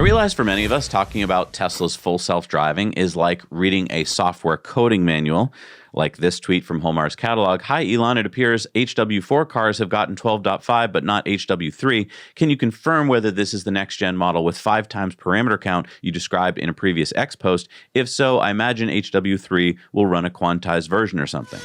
realize for many of us, talking about Tesla's full self-driving is like reading a software coding manual. Like this tweet from Holmar's catalog. Hi, Elon. It appears HW4 cars have gotten 12.5, but not HW3. Can you confirm whether this is the next-gen model with 5 times parameter count you described in a previous X post? If so, I imagine HW3 will run a quantized version or something.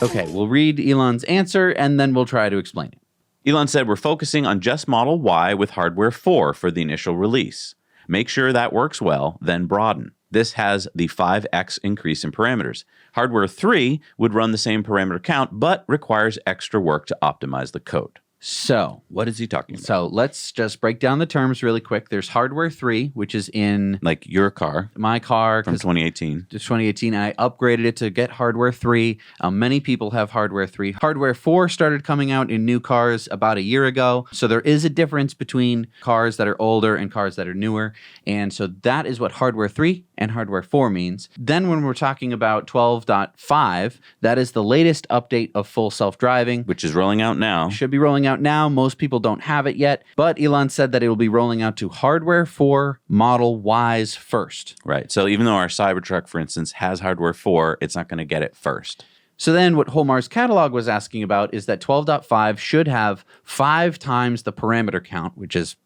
Okay, we'll read Elon's answer, and then we'll try to explain it. Elon said, we're focusing on just Model Y with hardware 4 for the initial release. Make sure that works well, then broaden. This has the 5x increase in parameters. Hardware 3 would run the same parameter count, but requires extra work to optimize the code. So, what is he talking about? So let's just break down the terms really quick. There's hardware 3, which is in like your car, my car from 2018. Just 2018. I upgraded it to get hardware 3. Many people have hardware 3. Hardware 4 started coming out in new cars about a year ago. So there is a difference between cars that are older and cars that are newer. And so that is what hardware 3 and hardware 4 means. Then when we're talking about 12.5, that is the latest update of full self-driving, which is rolling out now. Should be rolling out now. Most people don't have it yet, but Elon said that it will be rolling out to hardware 4 Model Ys first. Right. So even though our Cybertruck, for instance, has hardware 4, it's not going to get it first. So then what Holmar's catalog was asking about is that 12.5 should have 5 times the parameter count, which is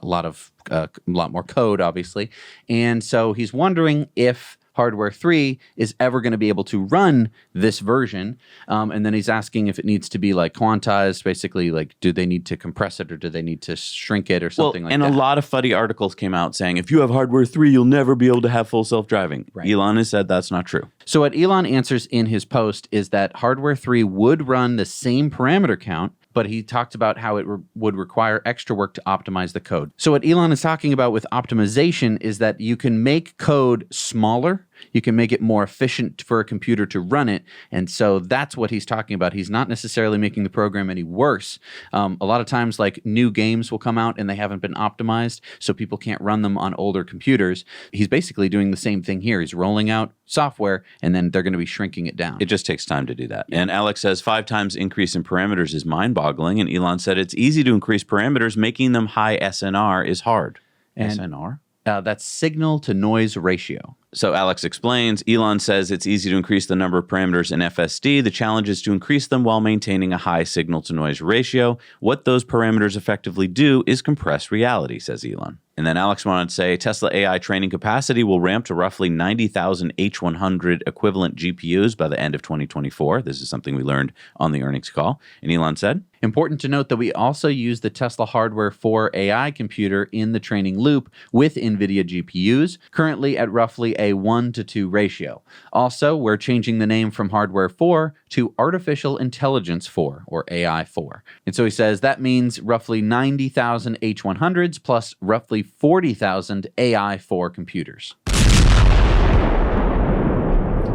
a lot more code, obviously. And so he's wondering if hardware 3 is ever going to be able to run this version. And then he's asking if it needs to be like quantized, basically like, do they need to compress it or do they need to shrink it or something like that? And a lot of fuddy articles came out saying, if you have hardware 3, you'll never be able to have full self-driving. Right. Elon has said that's not true. So what Elon answers in his post is that hardware 3 would run the same parameter count, but he talked about how it would require extra work to optimize the code. So what Elon is talking about with optimization is that you can make code smaller, you can make it more efficient for a computer to run it, and so that's what he's talking about. He's not necessarily making the program any worse. A lot of times, like, new games will come out and they haven't been optimized, so people can't run them on older computers. He's basically doing the same thing here. He's rolling out software, and then they're going to be shrinking it down. It just takes time to do that. Yeah. And Alex says 5 times increase in parameters is mind-boggling, and Elon said it's easy to increase parameters. Making them high SNR is hard. And SNR? That's signal-to-noise ratio. So Alex explains, Elon says it's easy to increase the number of parameters in FSD. The challenge is to increase them while maintaining a high signal-to-noise ratio. What those parameters effectively do is compress reality, says Elon. And then Alex wanted to say Tesla AI training capacity will ramp to roughly 90,000 H100 equivalent GPUs by the end of 2024. This is something we learned on the earnings call. And Elon said, important to note that we also use the Tesla Hardware 4 AI computer in the training loop with NVIDIA GPUs, currently at roughly a 1-to-2 ratio. Also, we're changing the name from Hardware 4 to Artificial Intelligence 4, or AI 4. And so he says that means roughly 90,000 H100s plus roughly 40,000 AI 4 computers. And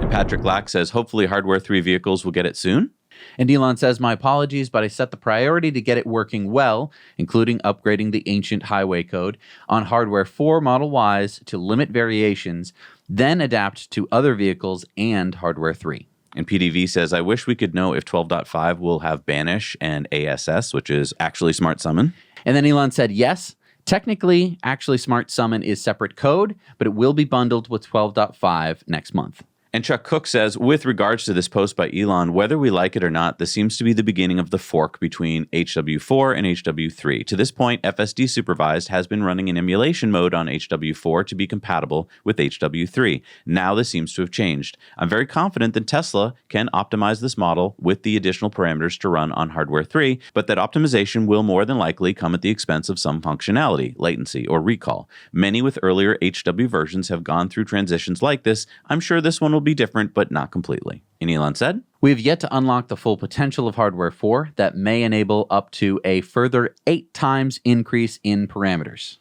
Patrick Lack says, hopefully Hardware 3 vehicles will get it soon. And Elon says, my apologies, but I set the priority to get it working well, including upgrading the ancient highway code on Hardware 4 Model Ys to limit variations, then adapt to other vehicles and Hardware 3. And PDV says, I wish we could know if 12.5 will have Banish and ASS, which is actually Smart Summon. And then Elon said, yes. Technically, actually Smart Summon is separate code, but it will be bundled with 12.5 next month. And Chuck Cook says, with regards to this post by Elon, whether we like it or not, this seems to be the beginning of the fork between HW4 and HW3. To this point, FSD Supervised has been running in emulation mode on HW4 to be compatible with HW3. Now this seems to have changed. I'm very confident that Tesla can optimize this model with the additional parameters to run on Hardware 3, but that optimization will more than likely come at the expense of some functionality, latency, or recall. Many with earlier HW versions have gone through transitions like this. I'm sure this one will be different, but not completely. And Elon said, we have yet to unlock the full potential of Hardware 4 that may enable up to a further 8 times increase in parameters.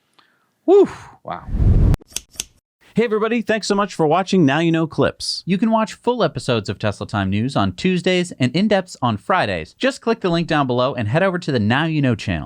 Woo! Wow. Hey everybody, thanks so much for watching Now You Know Clips. You can watch full episodes of Tesla Time News on Tuesdays and in-depths on Fridays. Just click the link down below and head over to the Now You Know channel.